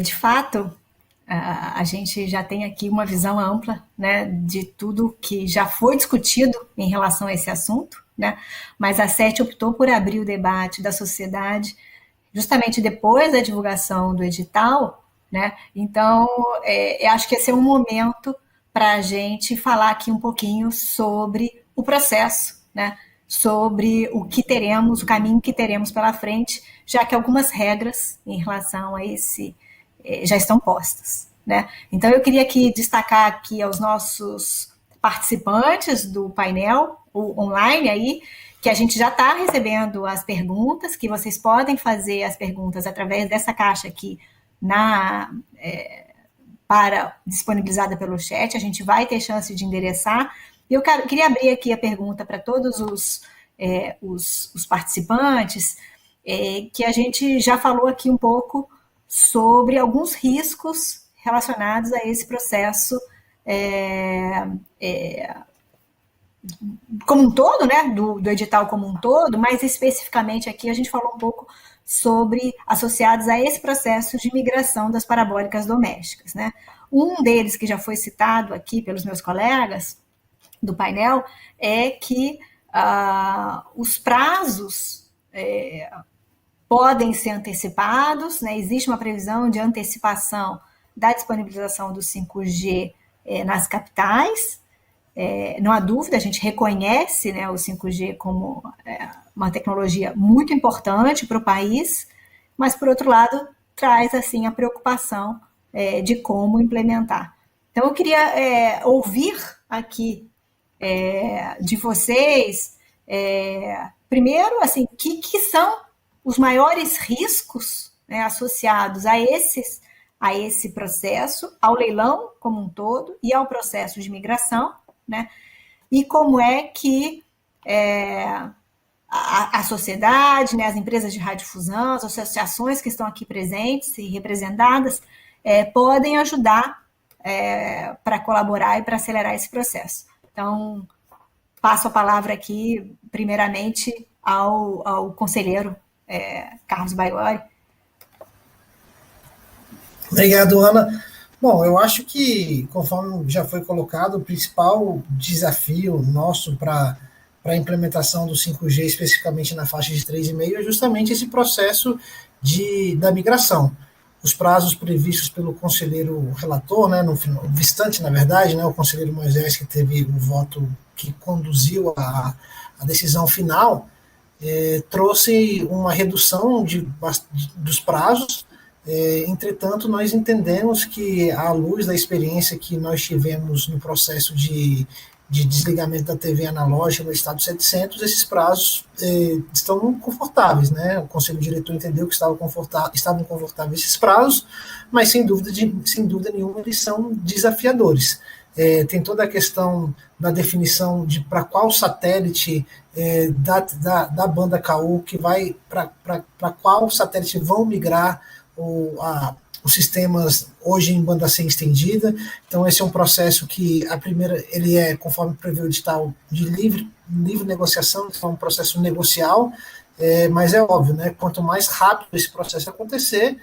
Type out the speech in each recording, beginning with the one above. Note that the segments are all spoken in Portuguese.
De fato, a gente já tem aqui uma visão ampla, né, de tudo que já foi discutido em relação a esse assunto, né, mas a SET optou por abrir o debate da sociedade justamente depois da divulgação do edital, né, então eu acho que esse é um momento para a gente falar aqui um pouquinho sobre o processo, né, sobre o que teremos, o caminho que teremos pela frente, já que algumas regras em relação a esse já estão postas, né? Então eu queria aqui destacar aqui aos nossos participantes do painel o online aí, que a gente já está recebendo as perguntas, que vocês podem fazer as perguntas através dessa caixa aqui para disponibilizada pelo chat, a gente vai ter chance de endereçar. Eu queria abrir aqui a pergunta para todos os participantes, que a gente já falou aqui um pouco sobre alguns riscos relacionados a esse processo como um todo, né, do edital como um todo, mas especificamente aqui a gente falou um pouco sobre associados a esse processo de migração das parabólicas domésticas, né? Um deles que já foi citado aqui pelos meus colegas do painel é que os prazos podem ser antecipados, né? Existe uma previsão de antecipação da disponibilização do 5G nas capitais. Não há dúvida, a gente reconhece, né, o 5G como uma tecnologia muito importante para o país, mas, por outro lado, traz assim, a preocupação de como implementar. Então, eu queria ouvir aqui de vocês, primeiro, assim, que são os maiores riscos, né, associados a esse processo, ao leilão como um todo e ao processo de migração, né? E como é que a sociedade, né, as empresas de radiodifusão, as associações que estão aqui presentes e representadas podem ajudar para colaborar e para acelerar esse processo. Então, passo a palavra aqui, primeiramente, ao conselheiro Carlos Baiori. Obrigado, Ana. Bom, eu acho que, conforme já foi colocado, o principal desafio nosso para a implementação do 5G, especificamente na faixa de 3,5, é justamente esse processo da migração. Os prazos previstos pelo conselheiro relator, né, no Vistante, na verdade, né, o conselheiro Moisés, que teve o voto que conduziu a decisão final, trouxe uma redução dos prazos. Entretanto, nós entendemos que, à luz da experiência que nós tivemos no processo de desligamento da TV analógica no Estado 700, esses prazos estão confortáveis, né? O Conselho Diretor entendeu que estavam confortáveis esses prazos, mas sem dúvida nenhuma eles são desafiadores. Tem toda a questão da definição de para qual satélite da banda KU que vai, para qual satélite vão migrar os sistemas hoje em banda C estendida. Então esse é um processo que ele conforme prevê o edital, de livre negociação, então é um processo negocial, mas é óbvio, né, quanto mais rápido esse processo acontecer,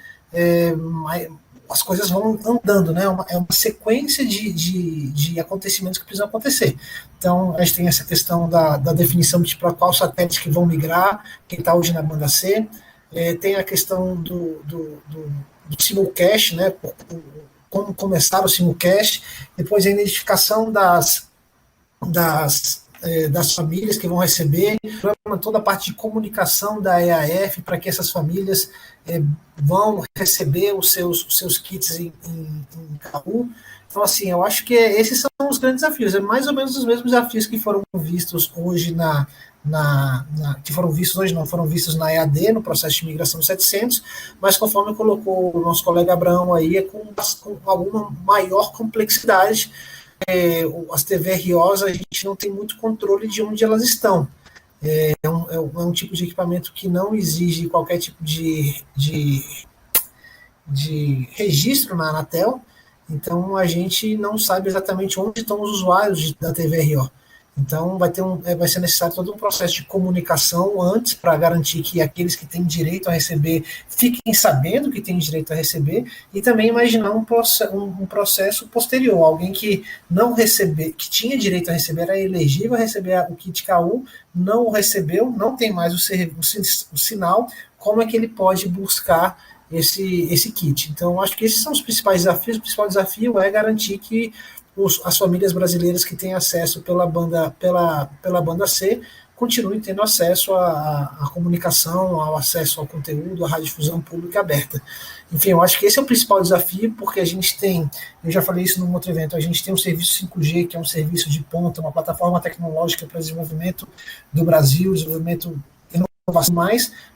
as coisas vão andando, né? É uma sequência de acontecimentos que precisam acontecer. Então, a gente tem essa questão da definição de para qual satélite que vão migrar, quem está hoje na banda C. Tem a questão do simulcast, né? Como começar o simulcast. Depois, a identificação das famílias que vão receber, toda a parte de comunicação da EAF para que essas famílias vão receber os seus kits em KU. Então, assim, eu acho que esses são os grandes desafios. É mais ou menos os mesmos desafios que foram vistos hoje foram vistos na EAD, no processo de migração 700, mas conforme colocou o nosso colega Abraão aí, com alguma maior complexidade. As TVROs, a gente não tem muito controle de onde elas estão. É um tipo de equipamento que não exige qualquer tipo de registro na Anatel, então a gente não sabe exatamente onde estão os usuários da TVRO. Então, vai ser necessário todo um processo de comunicação antes para garantir que aqueles que têm direito a receber fiquem sabendo que têm direito a receber, e também imaginar um processo posterior. Alguém que não receber, que tinha direito a receber, era elegível a receber o kit KU, não o recebeu, não tem mais o sinal, como é que ele pode buscar esse kit? Então, acho que esses são os principais desafios. O principal desafio é garantir que as famílias brasileiras que têm acesso pela banda C continuem tendo acesso à comunicação, ao acesso ao conteúdo, à radiodifusão pública aberta. Enfim, eu acho que esse é o principal desafio, porque a gente tem, eu já falei isso num outro evento, a gente tem um serviço 5G, que é um serviço de ponta, uma plataforma tecnológica para desenvolvimento do Brasil, desenvolvimento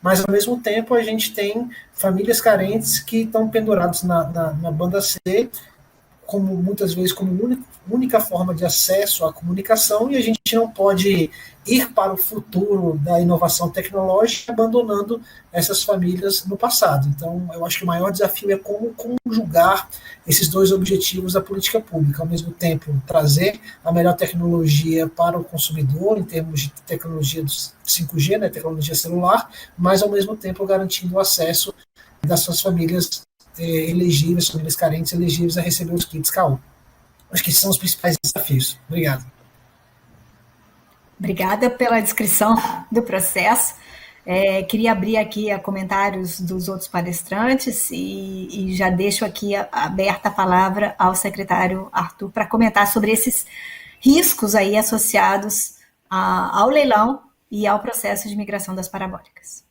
mas ao mesmo tempo a gente tem famílias carentes que estão penduradas na banda C, como muitas vezes como única forma de acesso à comunicação, e a gente não pode ir para o futuro da inovação tecnológica abandonando essas famílias no passado. Então, eu acho que o maior desafio é como conjugar esses dois objetivos da política pública, ao mesmo tempo trazer a melhor tecnologia para o consumidor, em termos de tecnologia do 5G, né, tecnologia celular, mas ao mesmo tempo garantindo o acesso das suas famílias elegíveis, famílias carentes elegíveis a receber os kits KU. Acho que esses são os principais desafios. Obrigado. Obrigada pela descrição do processo. Queria abrir aqui a comentários dos outros palestrantes e já deixo aqui aberta a palavra ao secretário Arthur para comentar sobre esses riscos aí associados ao leilão e ao processo de migração das parabólicas.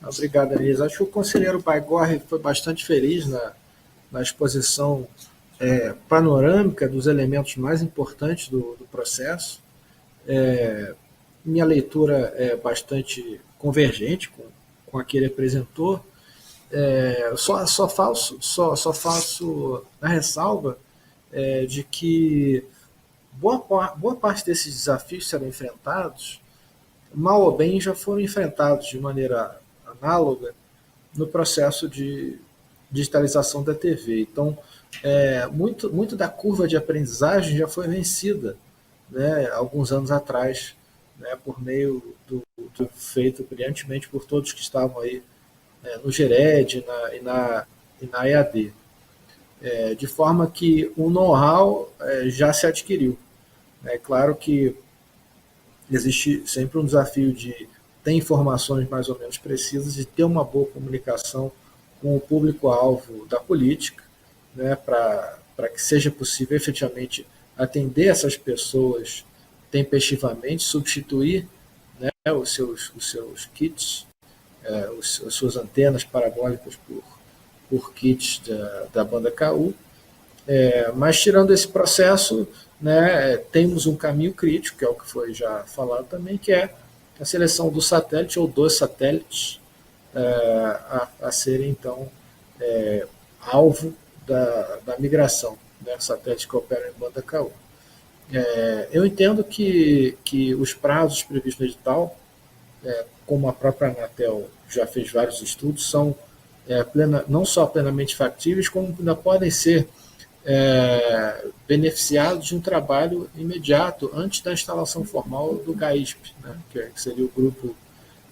Obrigado, Anisa. Acho que o conselheiro Baigorre foi bastante feliz na exposição panorâmica dos elementos mais importantes do processo. Minha leitura é bastante convergente com a que ele apresentou. Só faço a ressalva de que boa parte desses desafios serão enfrentados, mal ou bem, já foram enfrentados de maneira análoga no processo de digitalização da TV. Então, muito da curva de aprendizagem já foi vencida, né, alguns anos atrás, né, por meio do feito brilhantemente por todos que estavam aí no GERED e na EAD. De forma que o know-how já se adquiriu. É claro que existe sempre um desafio de ter informações mais ou menos precisas e ter uma boa comunicação com o público-alvo da política, né, para que seja possível efetivamente atender essas pessoas tempestivamente, substituir, né, os seus kits, as suas antenas parabólicas por kits da banda KU. Mas tirando esse processo, né, temos um caminho crítico, que é o que foi já falado também, que é a seleção do satélite ou dos satélites a serem, então, alvo da migração, né, satélites que operam em banda KU. Eu entendo que os prazos previstos no edital, como a própria Anatel já fez vários estudos, são não só plenamente factíveis, como ainda podem ser beneficiados de um trabalho imediato antes da instalação formal do GAISP, né, que seria o grupo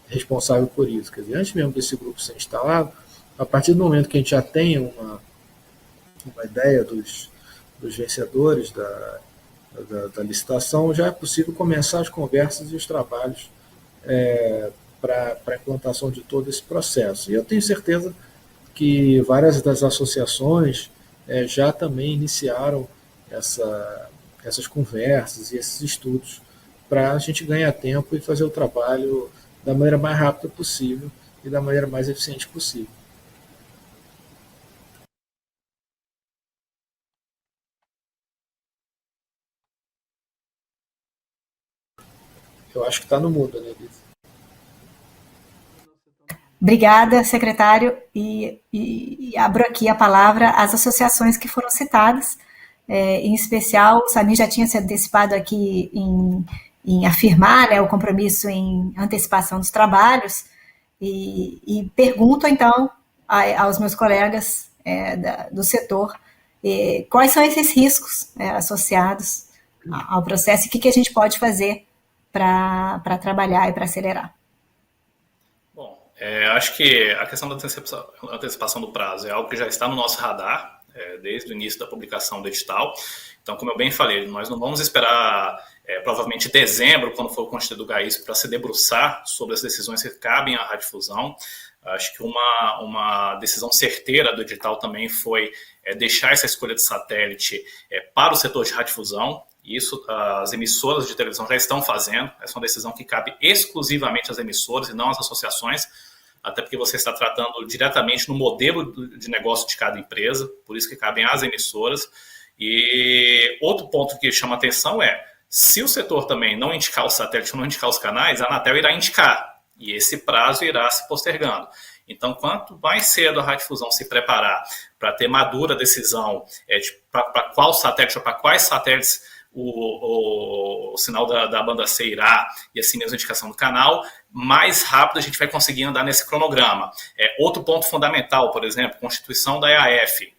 responsável por isso. Quer dizer, antes mesmo desse grupo ser instalado, a partir do momento que a gente já tenha uma ideia dos vencedores da licitação, já é possível começar as conversas e os trabalhos para a implantação de todo esse processo. E eu tenho certeza que várias das associações já também iniciaram essas conversas e esses estudos para a gente ganhar tempo e fazer o trabalho da maneira mais rápida possível e da maneira mais eficiente possível. Eu acho que está no mudo, né, Lisa? Obrigada, secretário, e abro aqui a palavra às associações que foram citadas, em especial, o Samir já tinha se antecipado aqui em afirmar, né, o compromisso em antecipação dos trabalhos, e pergunto, então, aos meus colegas do setor quais são esses riscos associados ao processo e o que a gente pode fazer para trabalhar e para acelerar. Bom, acho que a questão da antecipação do prazo é algo que já está no nosso radar desde o início da publicação do edital. Então, como eu bem falei, nós não vamos esperar provavelmente dezembro, quando for constituído o GAISP, para se debruçar sobre as decisões que cabem à radiodifusão. Acho que uma decisão certeira do edital também foi deixar essa escolha de satélite para o setor de radiodifusão. Isso as emissoras de televisão já estão fazendo. Essa é uma decisão que cabe exclusivamente às emissoras e não às associações, até porque você está tratando diretamente no modelo de negócio de cada empresa, por isso que cabem às emissoras. E outro ponto que chama atenção se o setor também não indicar o satélite, não indicar os canais, a Anatel irá indicar, e esse prazo irá se postergando. Então, quanto mais cedo a radiodifusão se preparar para ter madura decisão para qual satélite ou para quais satélites o sinal da banda C irá, e assim mesmo a indicação do canal, mais rápido a gente vai conseguir andar nesse cronograma. Outro ponto fundamental, por exemplo, constituição da EAF.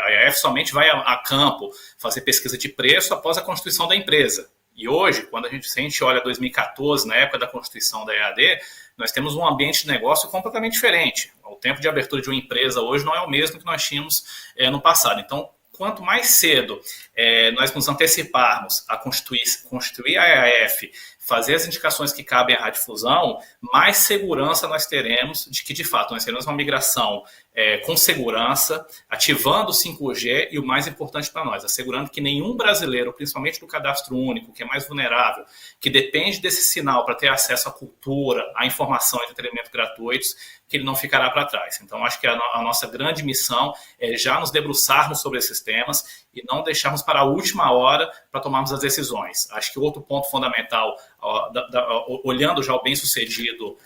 A EAF somente vai a campo fazer pesquisa de preço após a constituição da empresa. E hoje, se a gente olha 2014, na época da constituição da EAD, nós temos um ambiente de negócio completamente diferente. O tempo de abertura de uma empresa hoje não é o mesmo que nós tínhamos no passado. Então, quanto mais cedo nós nos anteciparmos a constituir a EAF, fazer as indicações que cabem à radiodifusão, mais segurança nós teremos de que, de fato, nós teremos uma migração com segurança, ativando o 5G e o mais importante para nós, assegurando que nenhum brasileiro, principalmente do cadastro único, que é mais vulnerável, que depende desse sinal para ter acesso à cultura, à informação e entretenimento gratuitos, que ele não ficará para trás. Então, acho que a nossa grande missão é já nos debruçarmos sobre esses temas e não deixarmos para a última hora para tomarmos as decisões. Acho que outro ponto fundamental, olhando já o bem-sucedido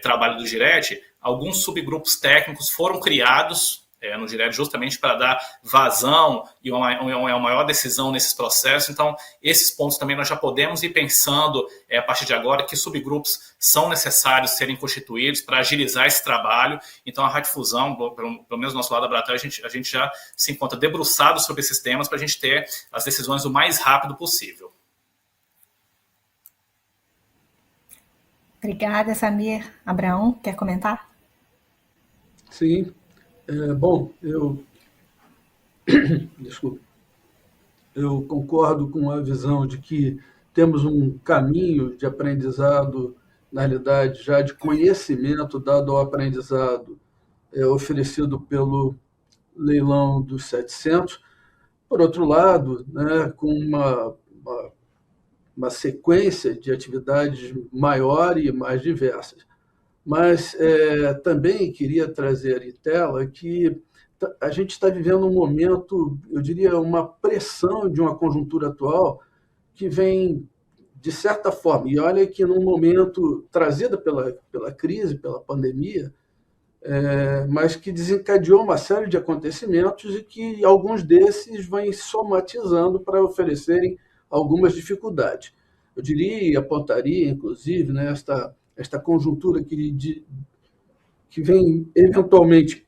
trabalho do GIRET, alguns subgrupos técnicos foram criados no GIRET justamente para dar vazão e uma maior decisão nesses processos. Então, esses pontos também nós já podemos ir pensando, a partir de agora, que subgrupos são necessários serem constituídos para agilizar esse trabalho. Então, a radiodifusão, pelo menos do nosso lado da Bratel, a gente já se encontra debruçado sobre esses temas para a gente ter as decisões o mais rápido possível. Obrigada, Samir. Abraão, quer comentar? Sim. Bom, eu concordo com a visão de que temos um caminho de aprendizado, na realidade, já de conhecimento dado ao aprendizado oferecido pelo leilão dos 700. Por outro lado, né, com uma sequência de atividades maior e mais diversas. Mas também queria trazer em tela que a gente está vivendo um momento, eu diria, uma pressão de uma conjuntura atual que vem, de certa forma, e olha que num momento trazido pela crise, pela pandemia, mas que desencadeou uma série de acontecimentos e que alguns desses vêm somatizando para oferecerem algumas dificuldades. Eu diria e apontaria, inclusive, né, esta conjuntura que vem eventualmente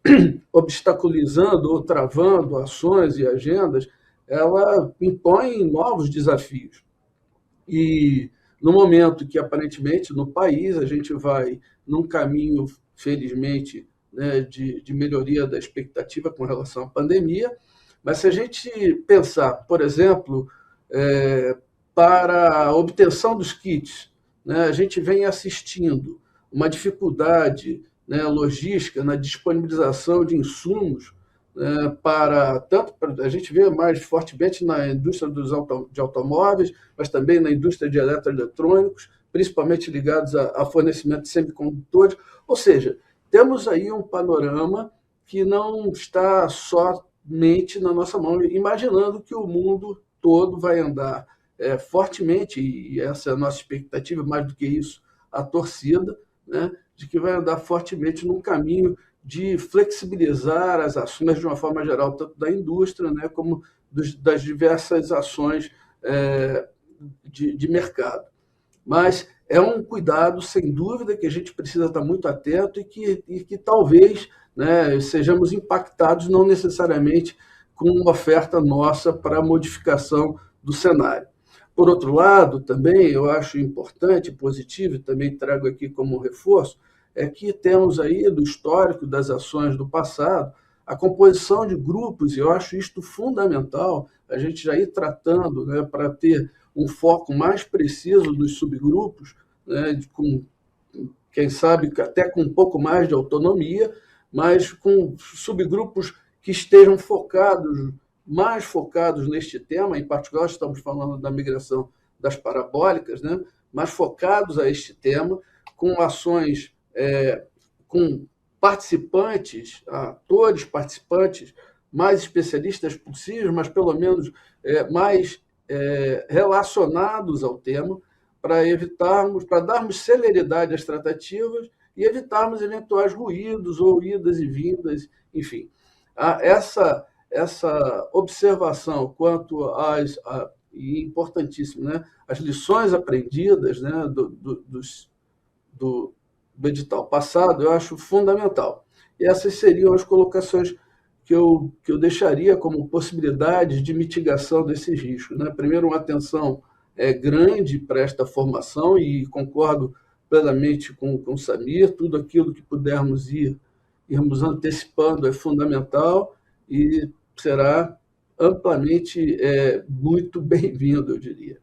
obstaculizando ou travando ações e agendas, ela impõe novos desafios. E no momento que, aparentemente, no país, a gente vai num caminho, felizmente, né, de melhoria da expectativa com relação à pandemia, mas se a gente pensar, por exemplo, para a obtenção dos kits, né, a gente vem assistindo uma dificuldade, né, logística na disponibilização de insumos, né, a gente vê mais fortemente na indústria de automóveis, mas também na indústria de eletroeletrônicos, principalmente ligados a fornecimento de semicondutores. Ou seja, temos aí um panorama que não está somente na nossa mão, imaginando que o mundo todo vai andar fortemente, e essa é a nossa expectativa, mais do que isso, a torcida, né, de que vai andar fortemente num caminho de flexibilizar as ações de uma forma geral, tanto da indústria, né, como das diversas ações de mercado. Mas é um cuidado, sem dúvida, que a gente precisa estar muito atento e que talvez, né, sejamos impactados não necessariamente com uma oferta nossa para modificação do cenário. Por outro lado, também eu acho importante, positivo, e também trago aqui como reforço, é que temos aí do histórico das ações do passado a composição de grupos, e eu acho isto fundamental, a gente já ir tratando, né, para ter um foco mais preciso dos subgrupos, né, com, quem sabe até com um pouco mais de autonomia, mas com subgrupos que estejam mais focados neste tema, em particular estamos falando da migração das parabólicas, né, mais focados a este tema, com ações, com participantes, atores participantes mais especialistas possíveis, mas pelo menos mais relacionados ao tema, para darmos celeridade às tratativas e evitarmos eventuais ruídos ou idas e vindas, enfim. Essa observação quanto e importantíssimo, né, as lições aprendidas, né, do edital passado, eu acho fundamental. E essas seriam as colocações que eu deixaria como possibilidades de mitigação desses riscos, né? Primeiro, uma atenção grande para esta formação, e concordo plenamente com o Samir, tudo aquilo que pudermos irmos antecipando é fundamental e será amplamente muito bem-vindo, eu diria.